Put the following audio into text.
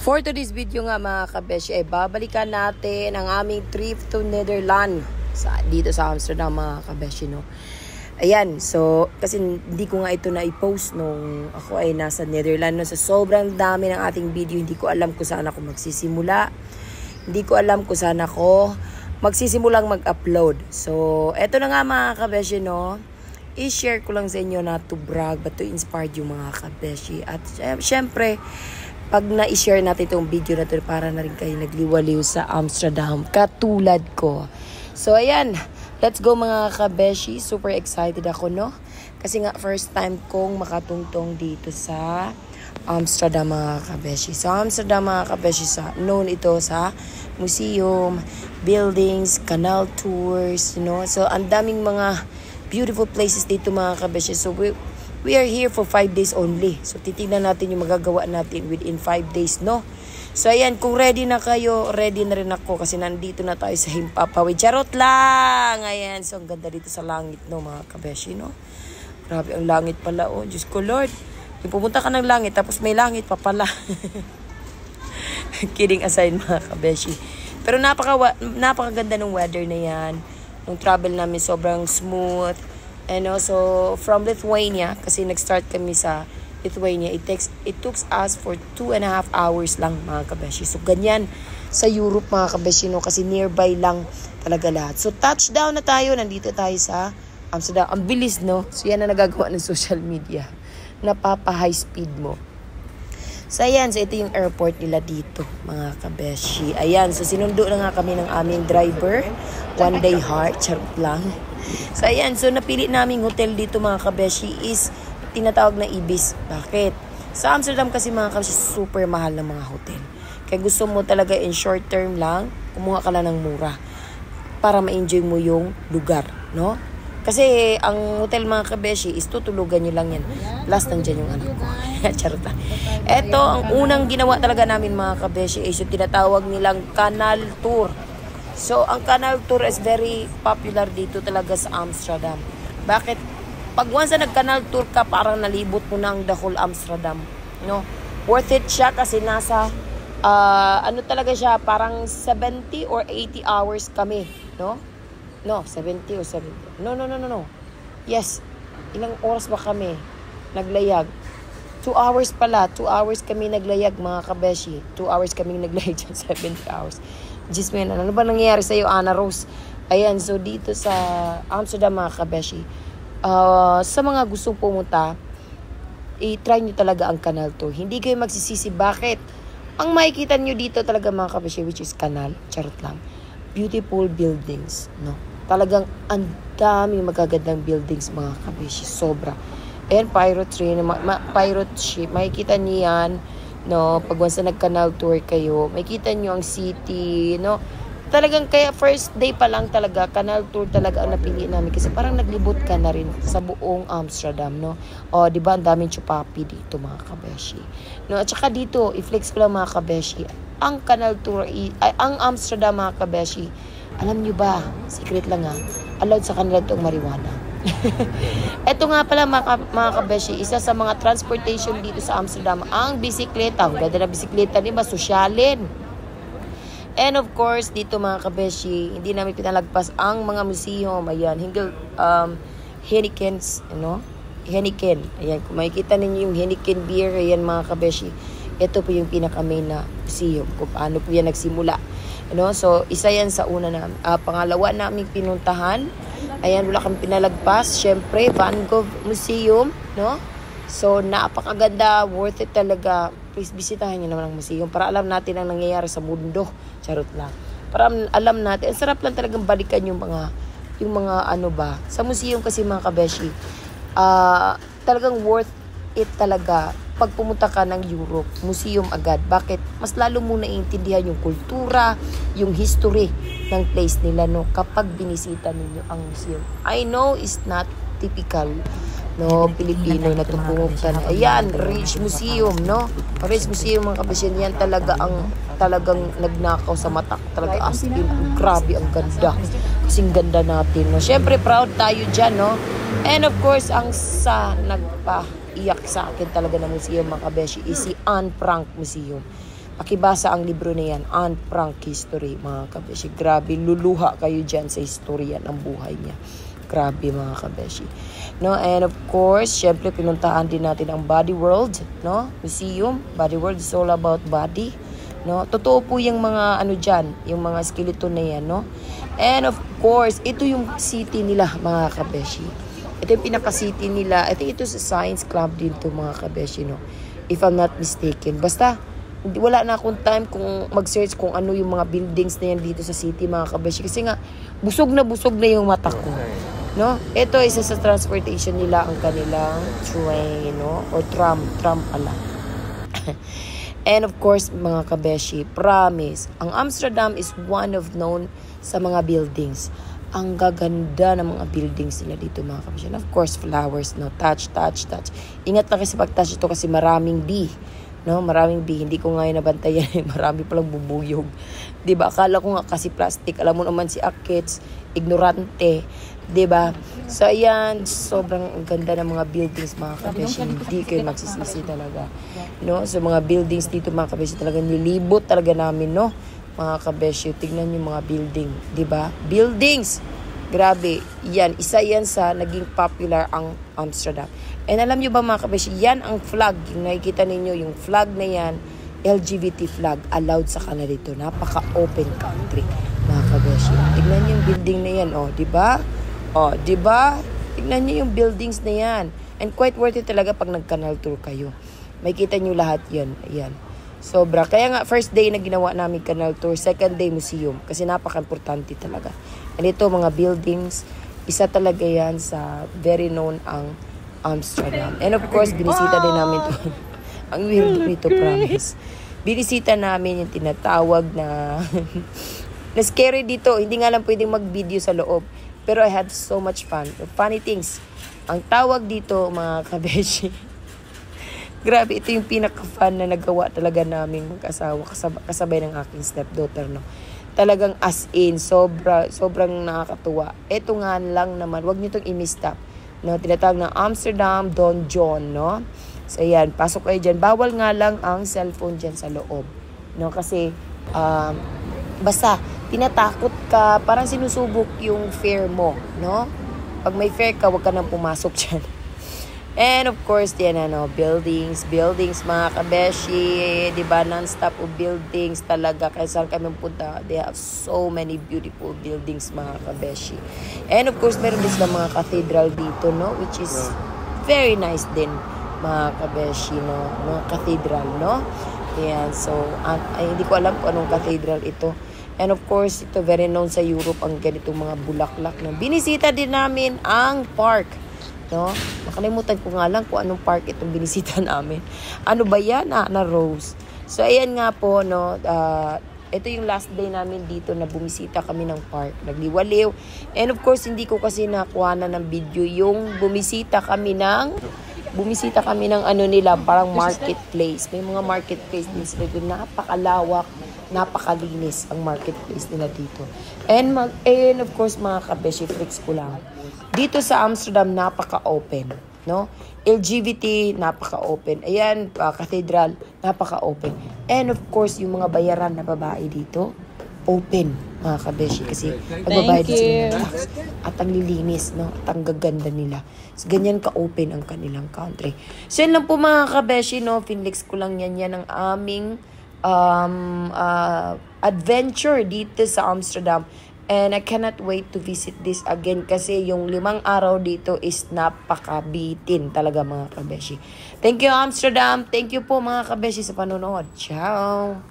For today's video nga mga kabeshi, ay babalikan natin ang aming trip to Netherlands dito sa Amsterdam mga kabeshi, no? Ayan, so kasi hindi ko nga ito na-i-post nung ako ay nasa Netherlands, no? Sa sobrang dami ng ating video, hindi ko alam kung saan ako magsisimula. Hindi ko alam kung saan ako magsisimulang mag-upload. So, eto na nga mga kabeshi, no? I-share ko lang sa inyo na to brag but to inspire yung mga kabeshi. At syempre, pag na-share natin itong video na ito, para na rin kayo nagliwaliw sa Amsterdam, katulad ko. So, ayan. Let's go mga kabeshi. Super excited ako, no? Kasi nga, first time kong makatungtong dito sa Amsterdam mga kabeshi. So, Amsterdam mga kabeshi, known ito sa museum, buildings, canal tours, you know? So, ang daming mga beautiful places dito mga kabeshi. So, we are here for 5 days only. So, titignan natin yung magagawa natin within 5 days, no? So, ayan, kung ready na kayo, ready na rin ako kasi nandito na tayo sa Himpapawid. Charot lang! Ayan, so ang ganda dito sa langit, no, mga kabeshi, no? Grabe ang langit pala, oh. Diyos ko, Lord. Yung pumunta ka ng langit, tapos may langit pa pala. Kidding aside, mga kabeshi. Pero napakaganda ng weather na yan. Nung travel namin, sobrang smooth. And also, from Lithuania, kasi nag-start kami sa Lithuania, it took us for 2.5 hours lang, mga kabeshi. So, ganyan sa Europe, mga kabeshi, no? Kasi nearby lang talaga lahat. So, touchdown na tayo. Nandito tayo sa Amsterdam. Ang bilis, no? So, yan na nagagawa ng social media. Napapa-high speed mo. So, ayan. So, ito yung airport nila dito, mga kabeshi. Ayan. So, sinundo na nga kami ng aming driver. One day heart. Charot lang. So, ayan. So, napili naming hotel dito, mga kabeshi, is tinatawag na Ibis. Bakit? Sa Amsterdam kasi, mga kabeshi, super mahal ng mga hotel. Kaya gusto mo talaga in short term lang, kumuha ka lang ng mura para ma-enjoy mo yung lugar, no? Kasi ang hotel, mga kabeshi, is tutulugan nyo lang yan. Plus, nandyan yung anak ko. Charot lang. Ito, ang unang ginawa talaga namin, mga kabeshi, is yung tinatawag nilang canal tour. So, ang canal tour is very popular dito talaga sa Amsterdam. Bakit? Pag once na nag-canal tour ka, parang nalibot mo na ang the whole Amsterdam. No? Worth it siya kasi nasa, ano talaga siya, parang 70 or 80 hours kami. No? No, 70 or 70. No. Yes. Ilang oras ba kami naglayag? 2 hours pala. 2 hours kami naglayag, mga kabeshi. 2 hours kami naglayag dyan, 70 hours. Just man, ano ba nangyayari sa'yo, Ana Rose? Ayan, so dito sa Amsterdam, mga kabeshi, sa mga gustong pumunta, i-try nyo talaga ang canal tour. Hindi kayo magsisisi. Bakit? Ang makikita nyo dito talaga, mga kabeshi, which is canal, charot lang, beautiful buildings, no? Talagang ang dami magagandang buildings, mga kabeshi, sobra. And pirate train, pirate ship, makikita nyo yan, no? Pag once na nag-canal tour kayo, makikita nyo ang city, no? Talagang kaya first day pa lang talaga, canal tour talaga ang napili namin kasi parang naglibot ka na rin sa buong Amsterdam, no? O, di ba, ang daming chupapi dito, mga kabeshi. No, at saka dito, i-flex ko lang, mga kabeshi, ang canal tour, ang Amsterdam, mga kabeshi, alam nyo ba, secret lang ha, allowed sa kanila itong marijuana. Ito nga pala, mga kabeshi, isa sa mga transportation dito sa Amsterdam, ang bisikleta. Ang ganda na bisikleta, di ba? Sosyalin. And of course, dito, mga kabeshi, hindi namin pinalagpas ang mga museum. Ayan, Heinekens, ano? Heineken. Ayan, kung makikita ninyo yung Heineken beer, ayan, mga kabeshi, ito po yung pinaka-main na museum, kung paano po yan nagsimula. Ano? So, isa yan sa una na. Pangalawa naming pinuntahan, ayan, wala kami pinalagpas. Siyempre, Van Gogh Museum, no? So, napakaganda, worth it talaga. Please, bisitahin nyo naman ang museum para alam natin ang nangyayari sa mundo. Charot lang. Para alam natin. Ang sarap lang talagang balikan yung mga ano ba. Sa museum kasi, mga kabeshi, talagang worth it talaga. Pag pumunta ka ng Europe, museum agad. Bakit? Mas lalo mo naiintindihan yung kultura, yung history ng place nila, no? Kapag binisita ninyo ang museum. I know it's not typical, no, Pilipino na pumunta na. Ayan, Rich Museum, no? Rich Museum, mga kabeshi, yan talaga ang talagang nagnakaw sa mata. Talaga as in, grabe, ang ganda. Kasing ganda natin, no? Siyempre, proud tayo dyan, no? And of course, ang nagpaiyak sa akin talaga ng museum, mga kabeshi, is si Anne Frank Museum. Pakibasa ang libro na yan, Anne Frank History, mga kabeshi. Grabe, luluha kayo dyan sa istorya ng buhay niya. Grabe, mga kabeshi. No, and of course, syempre pinuntahan din natin ang Body World, no? Museum. Body World is all about body, no? Totoo po yung mga ano diyan, yung mga skeleton na yan, no? And of course, ito yung city nila, mga kabeshi. Ito yung pinaka-city nila. Ito sa Science Club din to, mga kabeshi, no? If I'm not mistaken. Basta wala na akong time kung mag-search kung ano yung mga buildings na yan dito sa city, mga kabeshi. Kasi nga, busog na yung mata ko. No? Ito, isa sa transportation nila ang kanilang train, no? Or tram pala. And of course, mga kabeshi, promise, ang Amsterdam is one of known sa mga buildings. Ang gaganda ng mga buildings nila dito, mga kabeshi. And of course, flowers, no? Touch. Ingat lang kasi pag-touch ito kasi maraming bee. No, maraming bee. Hindi ko ngayon nabantayan. Marami palang bubuyog. Diba? Akala ko nga kasi plastic. Alam mo naman si Akits, ignorante. Diba? So, ayan. Sobrang ganda ng mga buildings, mga kabeshi. Hindi kayo magsisisi talaga. No? So, mga buildings dito, mga kabeshi, talaga nilibot talaga namin, no? Mga kabeshi, tignan yung mga building. Diba? Buildings! Grabe. Yan. Isa yan sa naging popular ang Amsterdam. And alam nyo ba, mga kabeshi, yan ang flag. Yung nakikita ninyo, yung flag na yan, LGBT flag, allowed sa kanila dito. Napaka-open country, mga kabeshi. Tignan nyo yung building na yan, oh, diba? Oh, diba? Tignan nyo yung buildings na yan. And quite worth it talaga pag nag-canal tour kayo. May kita nyo lahat yan. Ayan. Sobra. Kaya nga, first day na ginawa namin canal tour, second day museum. Kasi napaka-importante talaga. And ito, mga buildings, isa talaga yan sa very known ang Amsterdam. And of course, binisita din namin to. Ang weird nito, promise. Binisita namin yung tinatawag na na scary dito. Hindi nga lang pwedeng mag-video sa loob. Pero I had so much fun. Funny things. Ang tawag dito, mga kabeshi. Grabe, ito yung pinaka-fun na nagawa talaga namin mag-asawa kasabay ng aking stepdaughter, no. Talagang as in, sobrang nakakatuwa. Ito nga lang naman, wag niyo itong i-mistap. No, tinatawag ng Amsterdam Don John, no? So, ayan, pasok kayo dyan. Bawal nga lang ang cellphone dyan sa loob. No, kasi, basta, tinatakot ka, parang sinusubok yung fear mo, no? Pag may fear ka, wag ka nang pumasok dyan. And of course, yan buildings, mga kabeshi, di ba, non-stop of buildings talaga. Kaya saan kami punta, they have so many beautiful buildings, mga kabeshi. And of course, meron din sila mga cathedral dito, no, which is very nice din, mga kabeshi, no, mga cathedral, no. Yan, so, hindi ko alam kung anong cathedral ito. And of course, ito very known sa Europe, ang ganitong mga bulaklak. No? Binisita din namin ang park. No? Nakalimutan ko nga lang kung anong park itong binisita namin. Ano ba yan? Na Rose. So, ayan nga po, no, ito yung last day namin dito na bumisita kami ng park. Nagliwaliw. And of course, hindi ko kasi nakuha na ng video yung bumisita kami ng ano nila, parang marketplace. May mga marketplace din sila dito. Napakalawak, napakalinis ang marketplace nila dito. And of course, mga kabeshi, freaks ko lang. Dito sa Amsterdam, napaka-open, no? LGBT, napaka-open. Ayan, cathedral, napaka-open. And of course, yung mga bayaran na babae dito, open, mga kabeshi. Kasi magbabayad sila ng tax. At ang lilinis, no? At ang gaganda nila. So, ganyan ka-open ang kanilang country. So, yan lang po, mga kabeshi, no? Finlex ko lang yan ang aming adventure dito sa Amsterdam. And I cannot wait to visit this again kasi yung 5 araw dito is napakabitin talaga, mga kabeshi. Thank you, Amsterdam. Thank you po, mga kabeshi, sa panonood. Ciao!